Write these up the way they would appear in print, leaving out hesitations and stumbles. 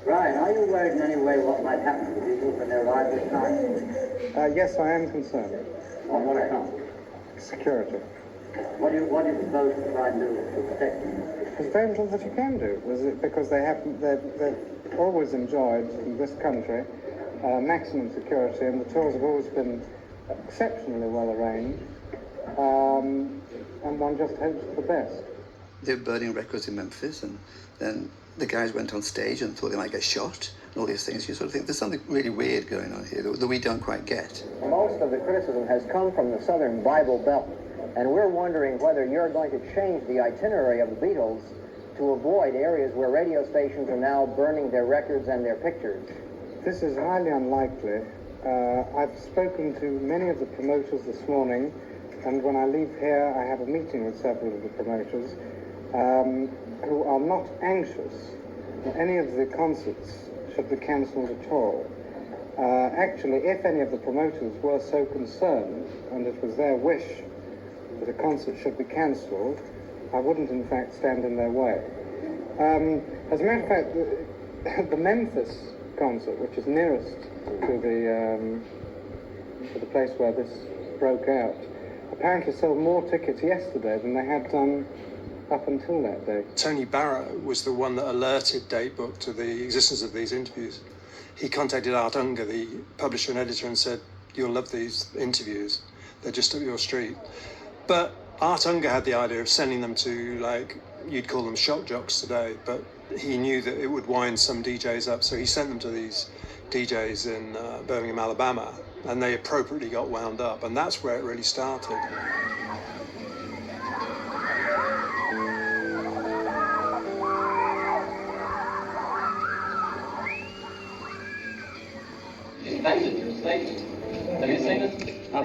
Brian, are you worried in any way what might happen to the Beatles when they arrive this time? Yes, I am concerned. On what account? Security. What do you propose to try and do to protect them? It's very little that you can do, because they've always enjoyed, in this country, maximum security, and the tours have always been exceptionally well arranged, and one just hopes for the best. They were burning records in Memphis, and then the guys went on stage and thought they might get shot, and all these things. You sort of think there's something really weird going on here that we don't quite get. Most of the criticism has come from the Southern Bible Belt, and we're wondering whether you're going to change the itinerary of the Beatles to avoid areas where radio stations are now burning their records and their pictures. This is highly unlikely. I've spoken to many of the promoters this morning, and when I leave here, I have a meeting with several of the promoters who are not anxious that any of the concerts should be cancelled at all. Actually, if any of the promoters were so concerned, and it was their wish that a concert should be cancelled, I wouldn't in fact stand in their way. As a matter of fact, the Memphis concert, which is nearest to the place where this broke out, apparently sold more tickets yesterday than they had done up until that day. Tony Barrow was the one that alerted Datebook to the existence of these interviews. He contacted Art Unger, the publisher and editor, and said, "You'll love these interviews. They're just up your street." But Art Unger had the idea of sending them to, like, you'd call them shock jocks today, but he knew that it would wind some DJs up, so he sent them to these DJs in Birmingham, Alabama, and they appropriately got wound up, and that's where it really started. Have you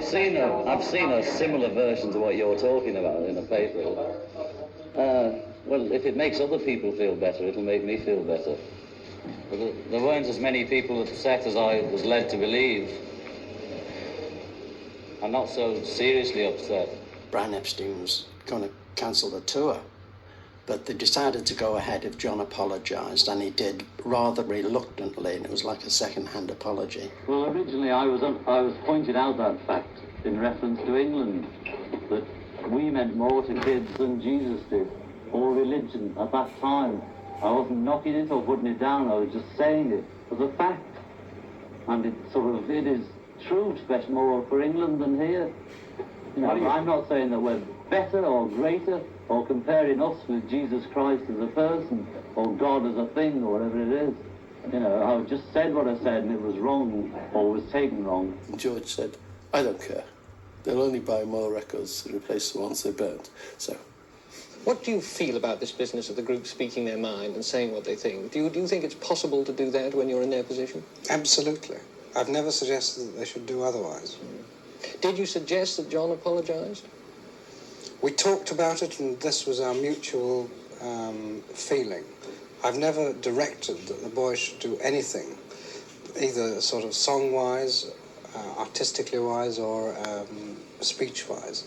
seen it? I've seen a similar version to what you're talking about in a paper. Well, if it makes other people feel better, it'll make me feel better. But there weren't as many people upset as I was led to believe. I'm not so seriously upset. Brian Epstein was going to cancel the tour, but they decided to go ahead if John apologised, and he did rather reluctantly, and it was like a second-hand apology. Well, originally I was pointed out that fact in reference to England, that we meant more to kids than Jesus did, or religion at that time. I wasn't knocking it or putting it down, I was just saying it as a fact. And it is true to fetch more for England than here. You know, I'm not saying that we're better or greater, or comparing us with Jesus Christ as a person, or God as a thing, or whatever it is. You know, I just said what I said and it was wrong, or was taken wrong. And George said, "I don't care. They'll only buy more records to replace the ones they burnt." So, what do you feel about this business of the group speaking their mind and saying what they think? Do you think it's possible to do that when you're in their position? Absolutely. I've never suggested that they should do otherwise. Did you suggest that John apologised? We talked about it, and this was our mutual feeling. I've never directed that the boys should do anything, either sort of song-wise, artistically wise, or speech-wise.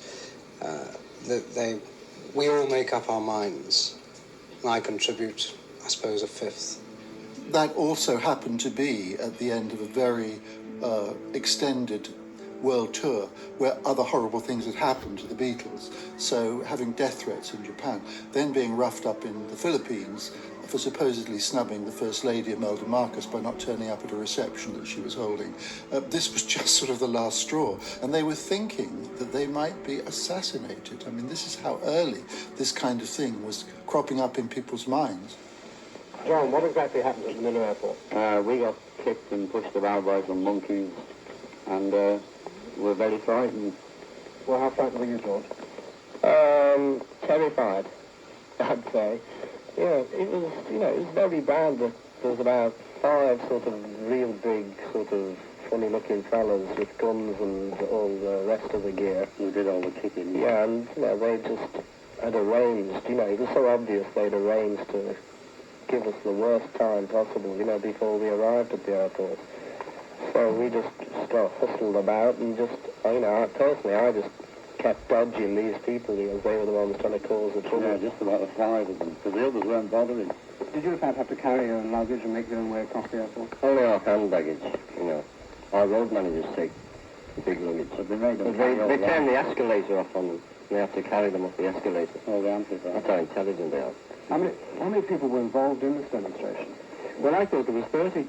We all make up our minds, and I contribute, I suppose, a fifth. That also happened to be at the end of a very extended world tour where other horrible things had happened to the Beatles. So having death threats in Japan, then being roughed up in the Philippines for supposedly snubbing the First Lady Imelda Marcos by not turning up at a reception that she was holding. This was just sort of the last straw. And they were thinking that they might be assassinated. I mean, this is how early this kind of thing was cropping up in people's minds. John, what exactly happened at the Manila airport? We got kicked and pushed about by some monkeys, and we're very frightened. Well, how frightened were you, George? Terrified, I'd say. It was very bad. There was about 5 sort of real big, sort of funny-looking fellas with guns and all the rest of the gear. Who did all the kicking. Yeah, and they just had arranged. It was so obvious they'd arranged to give us the worst time possible. Before we arrived at the airport. So we just got hustled about and just, personally, I just kept dodging these people because they were the ones trying to cause the trouble. Yeah, just about the 5 of them, because the others weren't bothering. Did you in fact have to carry your own luggage and make your own way across the airport? Only our hand baggage, you know. Our road managers take the big luggage. But they made them They turn the escalator off on them. They have to carry them off the escalator. Oh, the amplifier. That's how intelligent they are. How many people were involved in this demonstration? Well, I thought there was 30.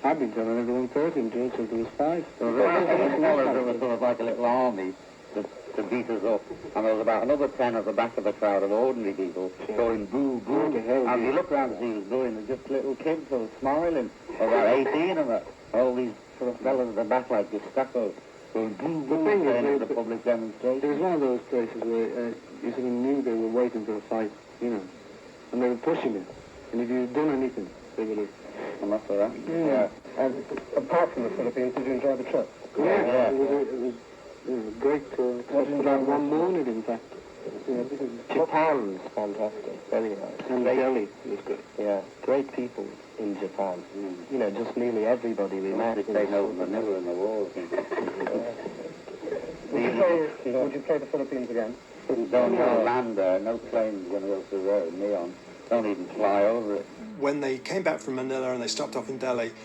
I've been telling everyone 30, and George said there was 5. So there was sort of like a little army to beat us up. And there was about another 10 at the back of the crowd of ordinary people going boo, boo. And you look around to see who's doing, there's just little kids sort of smiling. About 18 of them. All these sort of fellas at the back like Gestapo. Going boo, boo, saying the public demonstration. It was one of those places where you sort of knew they were waiting for a fight, you know. And they were pushing it. And if you'd done anything, they would have... And that's all right. Yeah. And apart from the Philippines, did you enjoy the trip? Yeah. It was great to about one morning, in fact. Japan was fantastic, very nice. And Delhi was good. Yeah, great people in Japan. You know, just nearly everybody we met. They know Manila in the war. Would you play the Philippines again? Don't land there, no plane's going to go through there, neon. Don't even fly over it. When they came back from Manila and they stopped off in Delhi,